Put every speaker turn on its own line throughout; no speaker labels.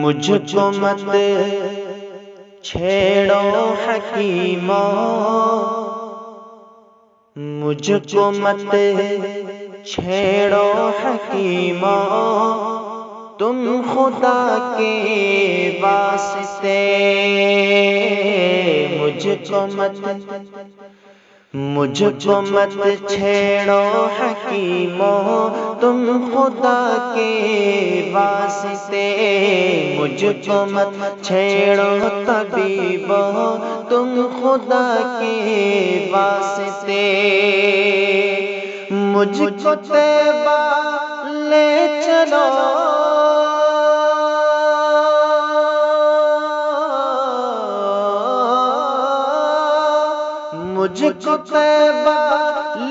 مجھ کو مت چھیڑو حکیموں، مجھ کو مت چھیڑو حکیموں، تم خدا کے واسطے مجھ کو مت چھیڑو حکیموں، تم خدا کے واسطے مجھ کو مت چھیڑو طبیبوں، تم خدا کے واسطے مجھ کو طیبہ لے چلو، مجھ کو طیبہ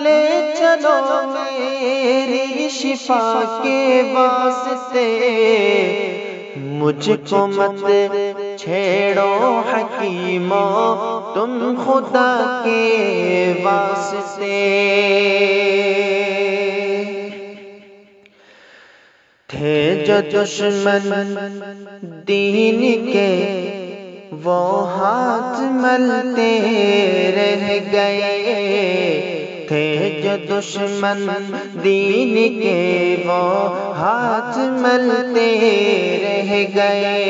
لے چلو میری شفا کے واسطے مجھ کو مت چھیڑو حکیموں، تم خدا کے واسطے تھے جو دشمن دین کے وہ ہاتھ ملتے رہ گئے، تھے جو دشمن دین کے وہ ہاتھ ملتے رہ گئے،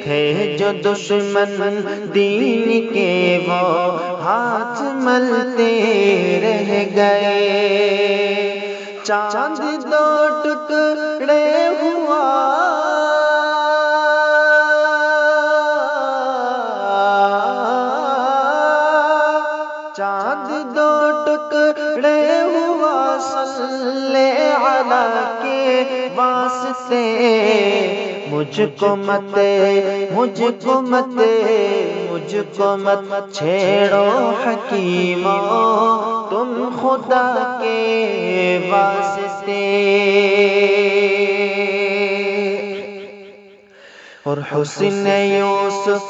تھے جو دشمن دین کے وہ ہاتھ ملتے رہ گئے، چاند دو ٹکڑے ہوا چاند دو ٹکڑے ہوا صلی علی کے واسطے مجھ کو مت چھیڑو حکیموں، تم خدا کے واسطے اور حسن یوسف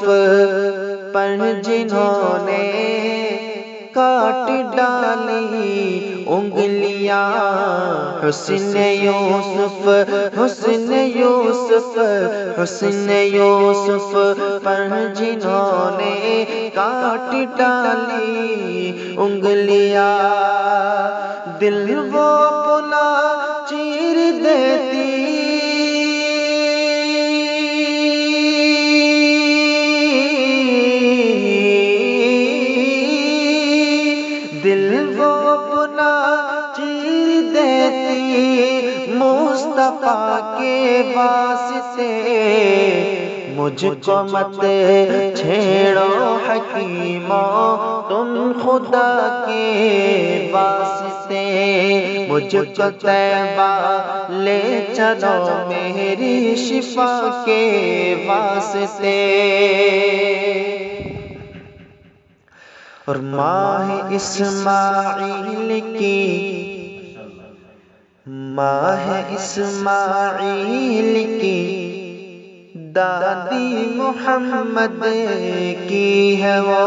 پر جنہوں نے کاٹ ڈالی انگلیاں، حسن یوسف پر جنہوں نے کاٹ ڈالی انگلیاں، دل وہ اپنا چیر دیتی مصطفیٰ کے واسطے مجھ کو مت چھیڑو حکیموں، تم خدا کے واسطے مجھ کو طیبہ لے چلو میری شفا کے واسطے اور ماہ اسماعیل کی دادی محمد کی ہے وہ،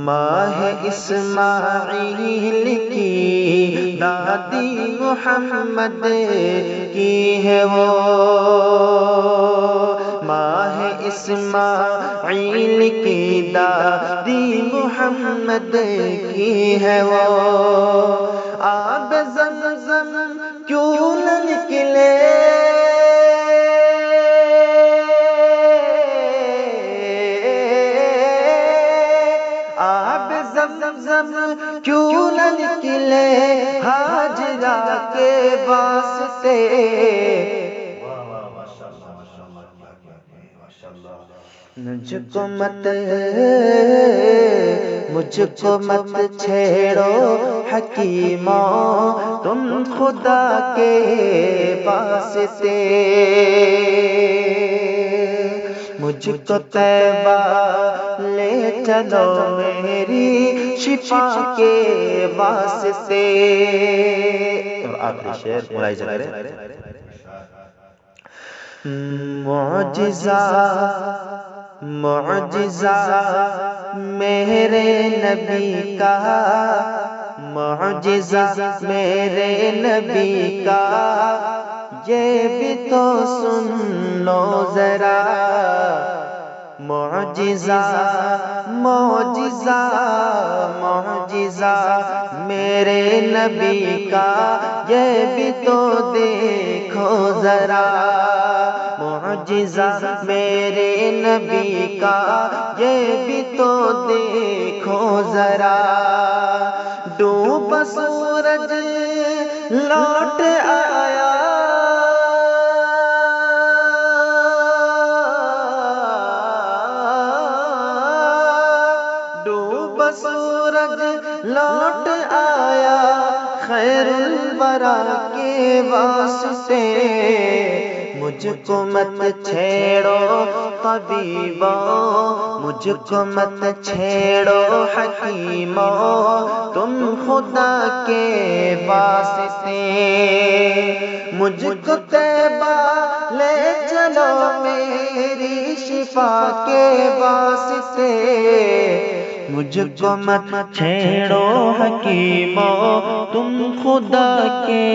ماہ اسماعیل کی دادی محمد کی ہے وہ، ماہ اسماعیل کی دادی محمد کی ہے وہ، آب زمزم کیوں نہ نکلے آب زمزم کیوں نہ نکلے ہاجرہ کے واسطے مجھ کو مت چھیڑو حکیموں، تم خدا کے واسطے مجھ کو طیبہ لے چلو میری شفا کے واسطے اور آخری شعر ملاحظہ کریں، معجزہ میرے نبی کا معجزہ میرے نبی کا یہ بھی تو سن لو ذرا، معجزہ معجزہ معجزہ میرے نبی کا یہ بھی تو دیکھو ذرا، معجزہ میرے نبی کا یہ بھی تو دیکھو ذرا، ڈوبا سورج لوٹ آیا، ڈوبا سورج لوٹ آیا، خیر الورا کے واسطے، مجھ کو مت چھیڑو طبیبو، مجھ کو مت چھیڑو حکیمو، تم خدا کے واسطے، مجھ کو طیبہ لے چلو میری شفا کے واسطے، مجھ کو مت چھیڑو حکیمو، تم خدا کے